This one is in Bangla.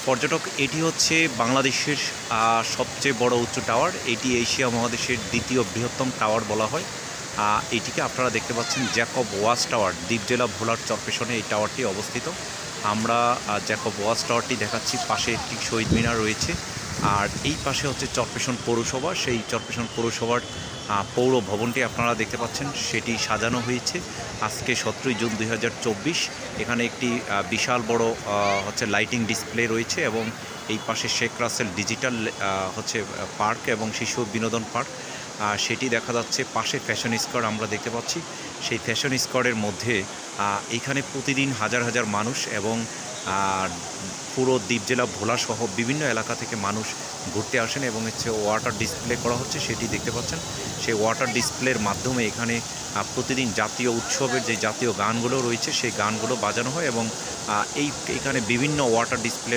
পর্যটক, এটি হচ্ছে বাংলাদেশের সবচেয়ে বড় উঁচু টাওয়ার। এটি এশিয়া মহাদেশের দ্বিতীয় বৃহত্তম টাওয়ার বলা হয়। এটিকে আপনারা দেখতে পাচ্ছেন জ্যাকব ওয়াচ টাওয়ার। দ্বীপ জেলা ভোলার চরপেশনে এই টাওয়ারটি অবস্থিত। আমরা জ্যাকব ওয়াচ টাওয়ারটি দেখাচ্ছি। পাশে একটি শহীদ মিনার রয়েছে, আর এই পাশে হচ্ছে চরপেশন পৌরসভা। সেই চরপেশন পৌরসভার পৌর ভবনটি আপনারা দেখতে পাচ্ছেন, সেটি সাজানো হয়েছে আজকে 17 জুন 2024। এখানে একটি বিশাল বড় হচ্ছে লাইটিং ডিসপ্লে রয়েছে, এবং এই পাশে শেখ রাসেল ডিজিটাল হচ্ছে পার্ক এবং শিশু বিনোদন পার্ক সেটি দেখা যাচ্ছে। পাশে ফ্যাশন স্কোয়ার আমরা দেখতে পাচ্ছি। সেই ফ্যাশন স্কোয়ারের মধ্যে এখানে প্রতিদিন হাজার হাজার মানুষ এবং পুরো দ্বীপ জেলা ভোলাসহ বিভিন্ন এলাকা থেকে মানুষ ঘুরতে আসেন, এবং হচ্ছে ওয়াটার ডিসপ্লে করা হচ্ছে সেটি দেখতে পাচ্ছেন। সেই ওয়াটার ডিসপ্লের মাধ্যমে এখানে প্রতিদিন জাতীয় উৎসবের যে জাতীয় গানগুলো রয়েছে সেই গানগুলো বাজানো হয়, এবং এখানে বিভিন্ন ওয়াটার ডিসপ্লে